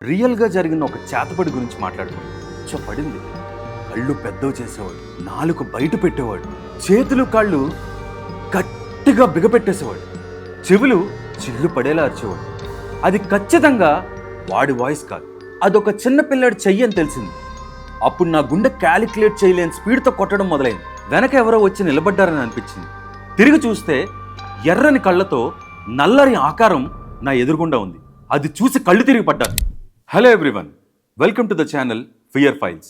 రియల్గా జరిగిన ఒక చేతబడి గురించి మాట్లాడుకున్నాం. పడింది. కళ్ళు పెద్దవి చేసేవాడు, నాలుక బయట పెట్టేవాడు, చేతులు కాళ్ళు గట్టిగా బిగపెట్టేసేవాడు, చెవులు చిల్లు పడేలా అరిచేవాడు. అది ఖచ్చితంగా వాడి వాయిస్ కాదు, అదొక చిన్న పిల్లాడి చెయ్యి అని తెలిసింది. అప్పుడు నా గుండె క్యాలిక్యులేట్ చేయలేని స్పీడ్తో కొట్టడం మొదలైంది. వెనక ఎవరో వచ్చి నిలబడ్డారని అనిపించింది. తిరిగి చూస్తే ఎర్రని కళ్ళతో నల్లరి ఆకారం నా ఎదురుగుండా ఉంది. అది చూసి కళ్ళు తిరిగి పడ్డాను. Hello everyone, welcome to the channel fear files.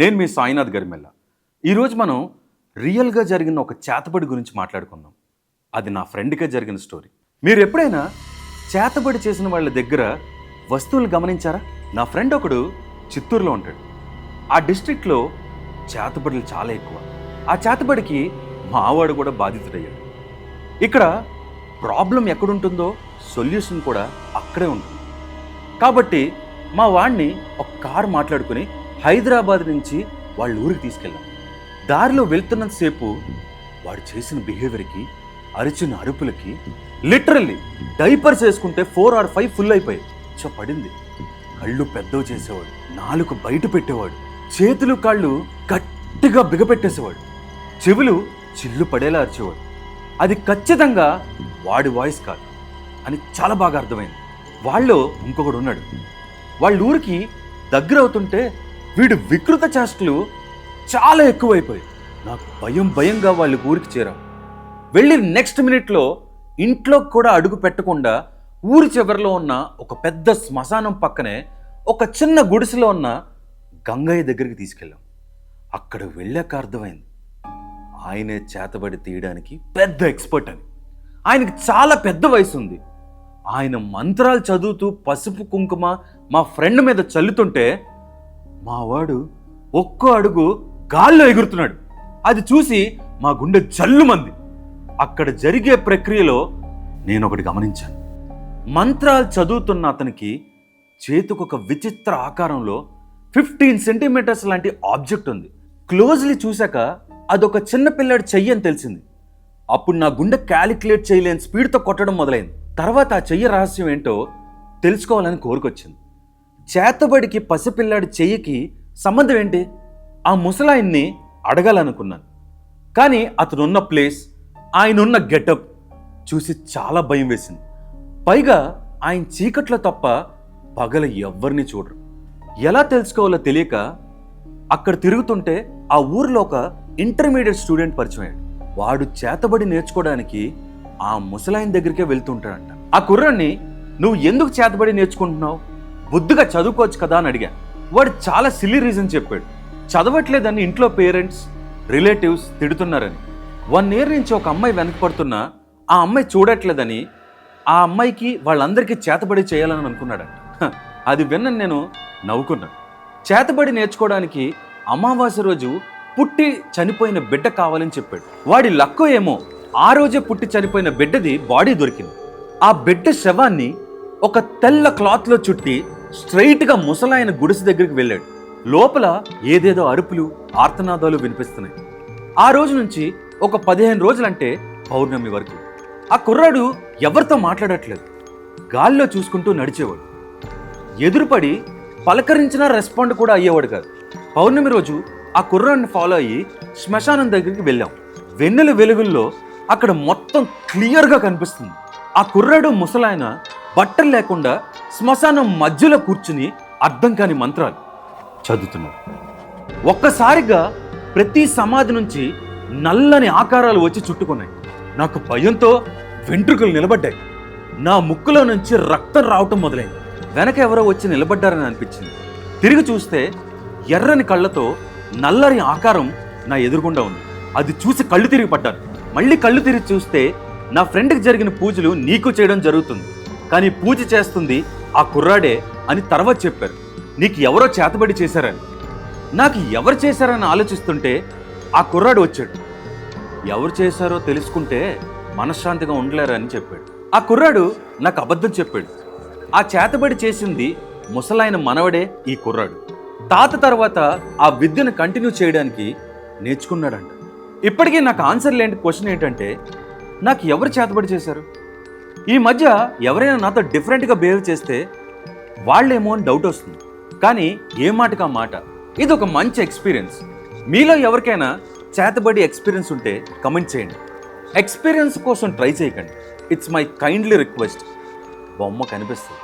నేను మీ సాయినాథ్ గరిమెల్ల. ఈరోజు మనం రియల్గా జరిగిన ఒక చేతబడి గురించి మాట్లాడుకుందాం. అది నా ఫ్రెండ్కే జరిగిన స్టోరీ. మీరు ఎప్పుడైనా చేతబడి చేసిన వాళ్ళ దగ్గర వస్తువులు గమనించారా? నా ఫ్రెండ్ ఒకడు చిత్తూరులో ఉంటాడు. ఆ డిస్ట్రిక్ట్లో చేతబడులు చాలా ఎక్కువ. ఆ చేతబడికి మా ఆవాడు కూడా బాధితుడయ్యాడు. ఇక్కడ ప్రాబ్లం ఎక్కడుంటుందో సొల్యూషన్ కూడా అక్కడే ఉంటుంది. కాబట్టి మా వాడిని ఒక కారు మాట్లాడుకుని హైదరాబాద్ నుంచి వాళ్ళ ఊరికి తీసుకెళ్ళాం. దారిలో వెళ్తున్నంతసేపు వాడు చేసిన బిహేవియర్కి, అరిచిన అరుపులకి లిటరల్లీ డైపర్స్ వేసుకుంటే 4 or 5 ఫుల్ అయిపోయాయి. పడింది. కళ్ళు పెద్దవి చేసేవాడు, నాలుక బయట పెట్టేవాడు, చేతులు కాళ్ళు గట్టిగా బిగపెట్టేసేవాడు, చెవులు చిల్లు పడేలా అరిచేవాడు. అది ఖచ్చితంగా వాడి వాయిస్ కాదు అని చాలా బాగా అర్థమైంది. వాళ్ళు ఇంకొకడు ఉన్నాడు. వాళ్ళ ఊరికి దగ్గర అవుతుంటే వీడు వికృత చేష్టలు చాలా ఎక్కువైపోయాయి. నాకు భయంగా వాళ్ళ ఊరికి చేరా. వెళ్ళి నెక్స్ట్ మినిట్లో ఇంట్లో కూడా అడుగు పెట్టకుండా ఊరి చివరిలో ఉన్న ఒక పెద్ద శ్మశానం పక్కనే ఒక చిన్న గుడిసెలో ఉన్న గంగయ్య దగ్గరికి తీసుకెళ్ళాం. అక్కడ వెళ్ళాక అర్థమైంది ఆయనే చేతబడి తీయడానికి పెద్ద ఎక్స్పర్ట్ అని. ఆయనకి చాలా పెద్ద వయసు ఉంది. ఆయన మంత్రాలు చదువుతూ పసుపు కుంకుమ మా ఫ్రెండ్ మీద చల్లుతుంటే మా వాడు ఒక్కో అడుగు గాల్లో ఎగురుతున్నాడు. అది చూసి మా గుండె జల్లుమంది. అక్కడ జరిగే ప్రక్రియలో నేను ఒకటి గమనించాను. మంత్రాలు చదువుతున్న అతనికి చేతికొక విచిత్ర ఆకారంలో 15 సెంటీమీటర్స్ లాంటి ఆబ్జెక్ట్ ఉంది. క్లోజ్లీ చూశాక అదొక చిన్న పిల్లాడి చెయ్యి అని తెలిసింది. అప్పుడు నా గుండె క్యాలిక్యులేట్ చేయలేని స్పీడ్తో కొట్టడం మొదలైంది. తర్వాత ఆ చెయ్యి రహస్యం ఏంటో తెలుసుకోవాలని కోరుకొచ్చింది. చేతబడికి పసిపిల్లాడి చెయ్యికి సంబంధం ఏంటి? ఆ ముసలాయన్ని అడగాలనుకున్నాను. కానీ అతనున్న ప్లేస్, ఆయనున్న గెటప్ చూసి చాలా భయం వేసింది. పైగా ఆయన చీకట్లో తప్ప పగల ఎవ్వరిని చూడరు. ఎలా తెలుసుకోవాలో తెలియక అక్కడ తిరుగుతుంటే ఆ ఊరిలో ఒక ఇంటర్మీడియట్ స్టూడెంట్ పరిచయం అయ్యాడు. వాడు చేతబడి నేర్చుకోవడానికి ఆ ముసలాయన దగ్గరికే వెళ్తుంటాడంట. ఆ కుర్రాన్ని, నువ్వు ఎందుకు చేతబడి నేర్చుకుంటున్నావు, బుద్ధిగా చదువుకోవచ్చు కదా అని అడిగా. వాడు చాలా సిల్లీ రీజన్ చెప్పాడు. చదవట్లేదని ఇంట్లో పేరెంట్స్, రిలేటివ్స్ తిడుతున్నారని. 1 year నుంచి ఒక అమ్మాయి వెనకపడుతున్నా ఆ అమ్మాయి చూడట్లేదని ఆ అమ్మాయికి వాళ్ళందరికీ చేతబడి చేయాలని అనుకున్నాడంట. అది విన్న నేను నవ్వుకున్నాను. చేతబడి నేర్చుకోవడానికి అమావాస్య రోజు పుట్టి చనిపోయిన బిడ్డ కావాలని చెప్పాడు. వాడి లక్కో ఏమో ఆ రోజే పుట్టి చనిపోయిన బిడ్డది బాడీ దొరికింది. ఆ బిడ్డ శవాన్ని ఒక తెల్ల క్లాత్లో చుట్టి స్ట్రైట్గా ముసలాయన గుడిసె దగ్గరికి వెళ్ళాడు. లోపల ఏదేదో అరుపులు, ఆర్తనాదాలు వినిపిస్తున్నాయి. ఆ రోజు నుంచి ఒక 15 రోజులంటే పౌర్ణమి వరకు ఆ కుర్రాడు ఎవరితో మాట్లాడట్లేదు. గాల్లో చూసుకుంటూ నడిచేవాడు. ఎదురుపడి పలకరించినా రెస్పాండ్ కూడా అయ్యేవాడు కాదు. పౌర్ణమి రోజు ఆ కుర్రాడిని ఫాలో అయ్యి శ్మశానం దగ్గరికి వెళ్ళాం. వెన్నెల వెలుగుల్లో అక్కడ మొత్తం క్లియర్గా కనిపిస్తుంది. ఆ కుర్రాడు ముసలాయన బట్టలు లేకుండా శ్మశానం మధ్యలో కూర్చుని అర్థం కాని మంత్రాలు చదువుతున్నాడు. ఒక్కసారిగా ప్రతి సమాధి నుంచి నల్లని ఆకారాలు వచ్చి చుట్టుకున్నాయి. నాకు భయంతో వెంట్రుకలు నిలబడ్డాయి. నా ముక్కులో నుంచి రక్తం రావటం మొదలైంది. వెనక ఎవరో వచ్చి నిలబడ్డారని అనిపించింది. తిరిగి చూస్తే ఎర్రని కళ్ళతో నల్లరి ఆకారం నా ఎదురుగుండా ఉంది. అది చూసి కళ్ళు తిరిగి పడ్డాను. మళ్ళీ కళ్ళు తిరిగి చూస్తే నా ఫ్రెండ్కి జరిగిన పూజలు నీకు చేయడం జరుగుతుంది, కానీ పూజ చేస్తుంది ఆ కుర్రాడే అని తర్వాత చెప్పారు. నీకు ఎవరో చేతబడి చేశారని. నాకు ఎవరు చేశారని ఆలోచిస్తుంటే ఆ కుర్రాడు వచ్చాడు. ఎవరు చేశారో తెలుసుకుంటే మనశ్శాంతిగా ఉండలేరని చెప్పాడు. ఆ కుర్రాడు నాకు అబద్ధం చెప్పాడు. ఆ చేతబడి చేసింది ముసలాయన మనవడే ఈ కుర్రాడు. తాత తర్వాత ఆ విద్యను కంటిన్యూ చేయడానికి నేర్చుకున్నాడంట. ఇప్పటికీ నాకు ఆన్సర్ లేని క్వశ్చన్ ఏంటంటే, నాకు ఎవరు చేతబడి చేశారు? ఈ మధ్య ఎవరైనా నాతో డిఫరెంట్గా బిహేవ్ చేస్తే వాళ్ళేమో అని డౌట్ వస్తుంది. కానీ ఏ మాటకా మాట, ఇది ఒక మంచి ఎక్స్పీరియన్స్. మీలో ఎవరికైనా చేతబడి ఎక్స్పీరియన్స్ ఉంటే కమెంట్ చేయండి. ఎక్స్పీరియన్స్ కోసం ట్రై చేయకండి. It's my kindly request. బొమ్మ కనిపిస్తుంది.